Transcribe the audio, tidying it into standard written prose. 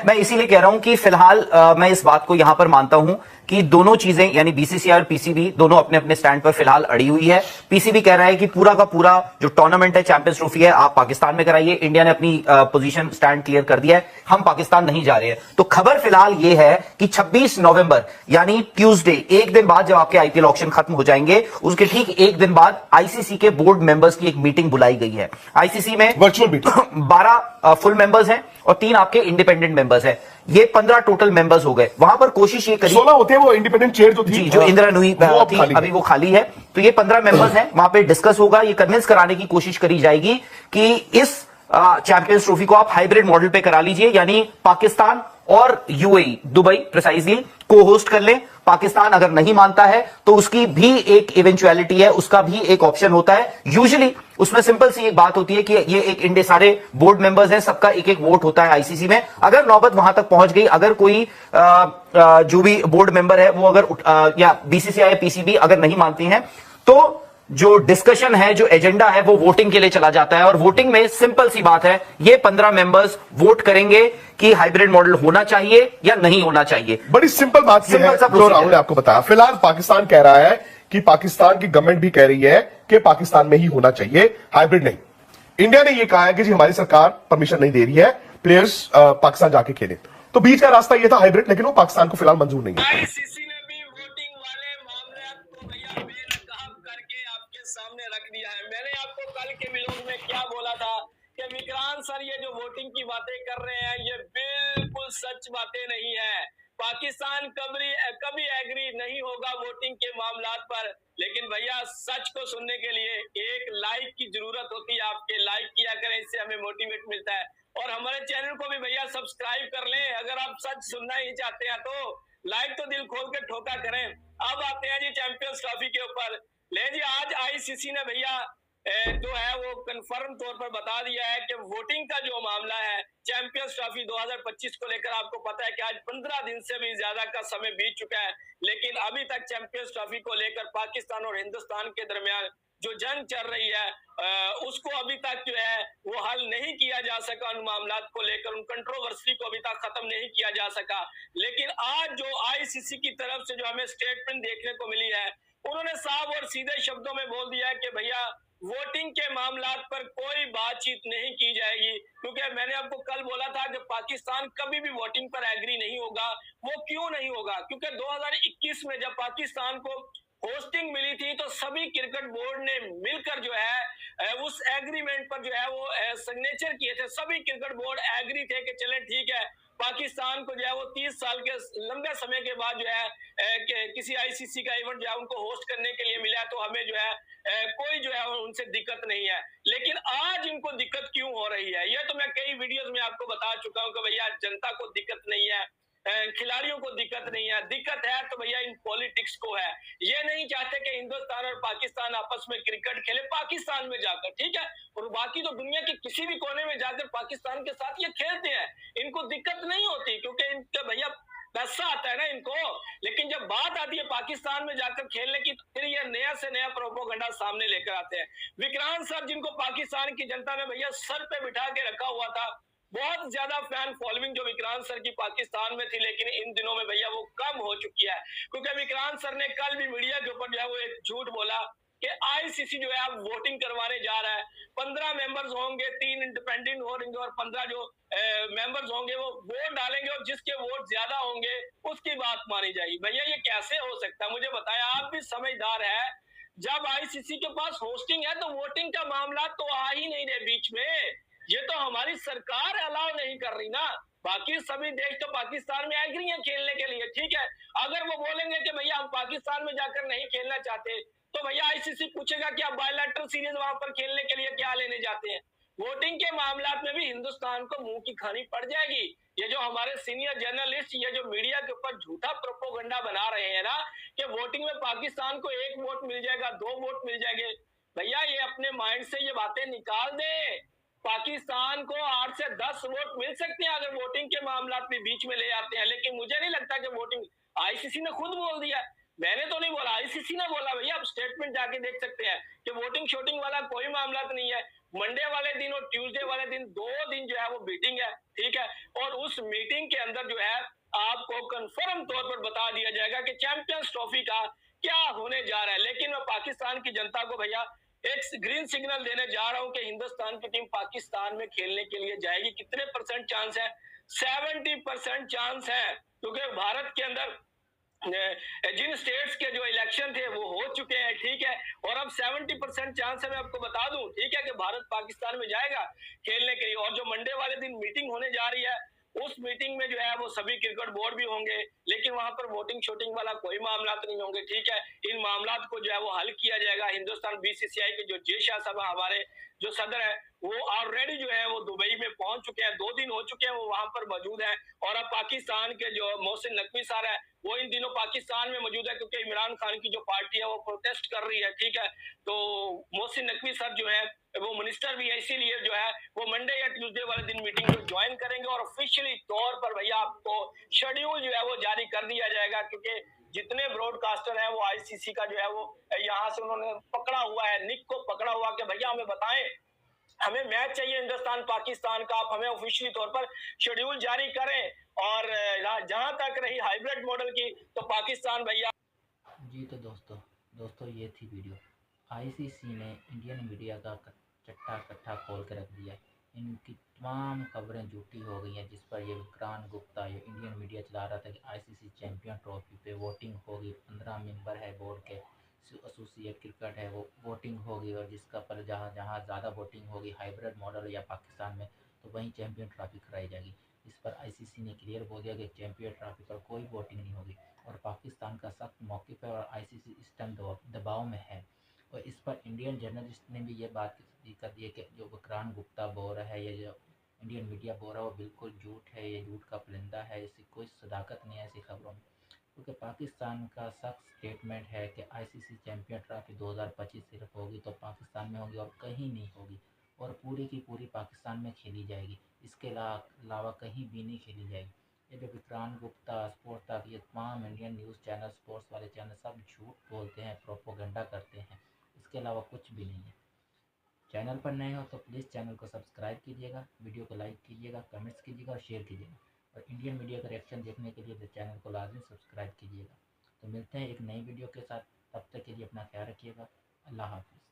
मैं इसीलिए कह रहा हूं कि फिलहाल मैं इस बात को यहां पर मानता हूं कि दोनों चीजें यानी बीसीसीआई और पीसीबी दोनों अपने अपने स्टैंड पर फिलहाल अड़ी हुई है। पीसीबी कह रहा है कि पूरा का पूरा जो टूर्नामेंट है, चैंपियंस ट्रॉफी है, आप पाकिस्तान में कराइए। इंडिया ने अपनी पोजीशन स्टैंड क्लियर कर दिया है, हम पाकिस्तान नहीं जा रहे हैं। तो खबर फिलहाल ये है कि 26 नवंबर यानी ट्यूसडे, एक दिन बाद जब आपके आईपीएल ऑक्शन खत्म हो जाएंगे, उसके ठीक एक दिन बाद आईसीसी के बोर्ड मेंबर्स की एक मीटिंग बुलाई गई है। आईसीसी में वर्चुअल मीटिंग 12 फुल मेंबर्स हैं और 3 आपके इंडिपेंडेंट मेंबर्स हैं। ये 15 टोटल मेंबर्स हो गए। वहां पर कोशिश ये करी, 16 होते हैं वो इंडिपेंडेंट चेयर जो थी, जी, जो इंदिरा नूई थी, अभी वो खाली है। तो ये 15 मेंबर्स हैं, वहां पे डिस्कस होगा। ये कन्विंस कराने की कोशिश करी जाएगी कि इस चैंपियंस ट्रॉफी को आप हाइब्रिड मॉडल पे करा लीजिए, यानी पाकिस्तान और यूएई, दुबई प्रिसाइजली को होस्ट कर लें। पाकिस्तान अगर नहीं मानता है तो उसकी भी एक इवेंचुअलिटी है, उसका भी एक ऑप्शन होता है। यूजुअली उसमें सिंपल सी एक बात होती है कि ये एक इंडिया, सारे बोर्ड मेंबर्स हैं, सबका एक एक वोट होता है आईसीसी में। अगर नौबत वहां तक पहुंच गई, अगर कोई जो भी बोर्ड मेंबर है वो अगर या बीसीसीआई पीसीबी अगर नहीं मानती हैं, तो जो डिस्कशन है, जो एजेंडा है, वो वोटिंग के लिए चला जाता है। और वोटिंग में सिंपल सी बात है, ये 15 मेंबर्स वोट करेंगे कि हाइब्रिड मॉडल होना चाहिए या नहीं होना चाहिए। बड़ी सिंपल बात यह है जो राहुल ने आपको बताया। फिलहाल पाकिस्तान कह रहा है कि पाकिस्तान की गवर्नमेंट भी कह रही है कि पाकिस्तान में ही होना चाहिए, हाइब्रिड नहीं। इंडिया ने यह कहा है कि जी हमारी सरकार परमिशन नहीं दे रही है प्लेयर्स पाकिस्तान जाके खेले। तो बीच का रास्ता यह था हाइब्रिड, लेकिन वो पाकिस्तान को फिलहाल मंजूर नहीं है। आईसीसी ने भी वोटिंग वाले मामले को भैया बेनकाब करके आपके सामने रख दिया है। मैंने आपको कल के व्लॉग में क्या बोला था कि विक्रांत सर ये जो वोटिंग की बातें कर रहे हैं ये बिल्कुल सच बातें नहीं है। पाकिस्तान कभी एग्री नहीं होगा वोटिंग के मामलात पर। लेकिन भैया सच को सुनने के लिए एक लाइक की जरूरत होती है। आपके लाइक किया करें, इससे हमें मोटिवेट मिलता है। और हमारे चैनल को भी भैया सब्सक्राइब कर लें। अगर आप सच सुनना ही चाहते हैं तो लाइक तो दिल खोल के ठोका करें। अब आते हैं जी चैंपियंस ट्रॉफी के ऊपर। ले जी, आज आईसीसी ने भैया जो है वो कंफर्म तौर पर बता दिया है कि वोटिंग का जो मामला है चैंपियंस ट्रॉफी 2025 को लेकर, आपको पता है कि आज 15 दिन से भी ज्यादा का समय बीत चुका है, लेकिन अभी तक चैंपियंस ट्रॉफी को लेकर पाकिस्तान और हिंदुस्तान के दरमियान जो जंग चल रही है उसको अभी तक जो है वो हल नहीं किया जा सका। उन मामलात को लेकर, उन कंट्रोवर्सी को अभी तक खत्म नहीं किया जा सका। लेकिन आज जो आईसीसी की तरफ से जो हमें स्टेटमेंट देखने को मिली है, उन्होंने साफ और सीधे शब्दों में बोल दिया है कि भैया वोटिंग के मामलात पर कोई बातचीत नहीं की जाएगी। क्योंकि मैंने आपको कल बोला था कि पाकिस्तान कभी भी वोटिंग पर एग्री नहीं होगा। वो क्यों नहीं होगा? क्योंकि 2021 में जब पाकिस्तान को होस्टिंग मिली थी तो सभी क्रिकेट बोर्ड ने मिलकर जो है उस एग्रीमेंट पर जो है वो सिग्नेचर किए थे। सभी क्रिकेट बोर्ड एग्री थे कि चले ठीक है, पाकिस्तान को जो है वो 30 साल के लंबे समय के बाद जो है किसी आईसीसी का इवेंट जो है उनको होस्ट करने के लिए मिला, तो हमें जो है कोई जो है उनसे दिक्कत नहीं है। लेकिन आज इनको दिक्कत क्यों हो रही है, ये तो मैं कई वीडियोस में आपको बता चुका हूं कि भैया जनता को दिक्कत नहीं है, खिलाड़ियों को दिक्कत नहीं है। दिक्कत है तो भैया इन पॉलिटिक्स को है। ये नहीं चाहते कि हिंदुस्तान और पाकिस्तान आपस में क्रिकेट खेले पाकिस्तान में जाकर, ठीक है, और बाकी तो दुनिया के किसी भी कोने में जाकर पाकिस्तान के साथ ये खेलते हैं, इनको दिक्कत नहीं होती क्योंकि इनके भैया पैसा आता है ना इनको। लेकिन जब बात आती है पाकिस्तान में जाकर खेलने की तो फिर ये नया से नया प्रोपोगंडा सामने लेकर आते हैं। विक्रांत सर, जिनको पाकिस्तान की जनता ने भैया सर पे बिठा के रखा हुआ था, बहुत ज्यादा फैन फॉलोइंग जो विक्रांत सर की पाकिस्तान में थी, लेकिन इन दिनों में भैया वो कम हो चुकी है। क्योंकि विक्रांत सर ने कल भी मीडिया के ऊपर जो है वो एक झूठ बोला कि आईसीसी जो है अब वोटिंग करवाने जा रहा है। 15 मेंबर्स होंगे, 3 इंडिपेंडेंट होंगे और 15 जो मेंबर्स होंगे वो वोट डालेंगे और जिसके वोट ज्यादा होंगे उसकी बात मानी जाएगी। भैया ये कैसे हो सकता है, मुझे बताया, आप भी समझदार है। जब आईसीसी के पास होस्टिंग है तो वोटिंग का मामला तो आ ही नहीं रहे बीच में। ये तो हमारी सरकार अलाउ नहीं कर रही ना। बाकी सभी देश तो पाकिस्तान में एग्री हैं खेलने के लिए, ठीक है। अगर वो बोलेंगे कि भैया हम पाकिस्तान में जाकर नहीं खेलना चाहते तो भैया आईसीसी पूछेगा कि आप बायलैटरल सीरीज वहां पर खेलने के लिए क्या लेने जाते हैं। वोटिंग के मामलात में भी हिंदुस्तान को मुंह की खानी पड़ जाएगी। ये जो हमारे सीनियर जर्नलिस्ट ये जो मीडिया के ऊपर झूठा प्रोपोगंडा बना रहे हैं ना कि वोटिंग में पाकिस्तान को 1 वोट मिल जाएगा, 2 वोट मिल जाएंगे, भैया ये अपने माइंड से ये बातें निकाल दे। पाकिस्तान को 8 से 10 वोट मिल सकते हैं अगर वोटिंग के मामलात भी बीच में ले आते हैं। लेकिन मुझे नहीं लगता कि वोटिंग, आईसीसी ने खुद बोल दिया, मैंने तो नहीं बोला, आईसीसी ने बोला। भैया आप स्टेटमेंट जाके देख सकते हैं कि वोटिंग शोटिंग वाला कोई मामला तो नहीं है। मंडे वाले दिन और ट्यूसडे वाले दिन 2 दिन जो है वो मीटिंग है, ठीक है। और उस मीटिंग के अंदर जो है आपको कंफर्म तौर पर बता दिया जाएगा कि चैंपियंस ट्रॉफी का क्या होने जा रहा है। लेकिन मैं पाकिस्तान की जनता को भैया एक ग्रीन सिग्नल देने जा रहा हूं कि हिंदुस्तान की टीम पाकिस्तान में खेलने के लिए जाएगी। कितने % चांस है? 70% चांस है, क्योंकि भारत के अंदर जिन स्टेट्स के जो इलेक्शन थे वो हो चुके हैं, ठीक है। और अब 70% चांस है, मैं आपको बता दूं, ठीक है, कि भारत पाकिस्तान में जाएगा खेलने के लिए। और जो मंडे वाले दिन मीटिंग होने जा रही है, उस मीटिंग में जो है वो सभी क्रिकेट बोर्ड भी होंगे, लेकिन वहां पर वोटिंग शोटिंग वाला कोई मामला नहीं होंगे, ठीक है। इन मामला को जो है वो हल किया जाएगा। हिंदुस्तान बीसीसीआई के जो जे शाह साहब हमारे जो सदर है, वो ऑलरेडी जो है वो दुबई में पहुंच चुके हैं, 2 दिन हो चुके हैं वो वहां पर मौजूद हैं। और अब पाकिस्तान के जो मोहसिन नकवी सर है, वो इन दिनों पाकिस्तान में मौजूद है, क्योंकि इमरान खान की जो पार्टी है वो प्रोटेस्ट कर रही है, ठीक है। तो मोहसिन नकवी सर जो है वो मिनिस्टर भी है, इसीलिए जो है वो मंडे या ट्यूसडे वाले दिन मीटिंग को ज्वाइन करेंगे। और ऑफिशियली तौर पर भैया आपको शेड्यूल जो है वो जारी कर दिया जाएगा, क्योंकि जितने ब्रॉडकास्टर हैं वो आईसीसी का जो है वो यहाँ से उन्होंने पकड़ा हुआ है, निक को पकड़ा हुआ कि भैया हमें बताएं, हमें मैच चाहिए हिंदुस्तान पाकिस्तान का, आप हमें ऑफिशियली तौर पर शेड्यूल जारी करें। और जहां तक रही हाइब्रिड मॉडल की, तो पाकिस्तान भैया जी तो दोस्तों ये थी वीडियो। आईसीसी ने इंडियन मीडिया का चट्टा कट्ठा खोल के रख दिया। इनकी तमाम खबरें झूठी हो गई हैं, जिस पर ये विक्रांत गुप्ता ये इंडियन मीडिया चला रहा था कि आईसीसी चैंपियन ट्रॉफी पे वोटिंग होगी, 15 मेंबर है बोर्ड के, एसोसिएट क्रिकेट है वो वोटिंग होगी, और जिसका पर जहाँ जहाँ ज़्यादा वोटिंग होगी हाइब्रिड मॉडल या पाकिस्तान में, तो वहीं चैंपियन ट्रॉफी कराई जाएगी। इस पर आईसीसी ने क्लियर बोल दिया कि चैंपियन ट्रॉफी पर कोई वोटिंग नहीं होगी, और पाकिस्तान का सख्त मौक़िफ़ है और आईसीसी इस टाइम दबाव में है। और इस पर इंडियन जर्नलिस्ट ने भी ये बात तस्दीक कर दी है कि जो विक्रांत गुप्ता बोल रहा है, ये जो इंडियन मीडिया बोल रहा है वो बिल्कुल झूठ है, ये झूठ का परिंदा है, इसकी कोई सदाकत नहीं है ऐसी खबरों में। क्योंकि पाकिस्तान का सख्त स्टेटमेंट है कि आईसीसी चैंपियन ट्रॉफी 2025 सिर्फ होगी तो पाकिस्तान में होगी और कहीं नहीं होगी, और पूरी की पूरी पाकिस्तान में खेली जाएगी, इसके अलावा कहीं भी नहीं खेली जाएगी। ये जो विक्रांत गुप्ता, स्पोर्ट्स तक, ये तमाम इंडियन न्यूज़ चैनल, स्पोर्ट्स वाले चैनल सब झूठ बोलते हैं, प्रोपोगंडा करते हैं, इसके अलावा कुछ भी नहीं है। चैनल पर नए हो तो प्लीज़ चैनल को सब्सक्राइब कीजिएगा, वीडियो को लाइक कीजिएगा, कमेंट्स कीजिएगा और शेयर कीजिएगा, और इंडियन मीडिया का रिएक्शन देखने के लिए चैनल को लाजमी सब्सक्राइब कीजिएगा। तो मिलते हैं एक नई वीडियो के साथ, तब तक के लिए अपना ख्याल रखिएगा। अल्लाह हाफ़िज़।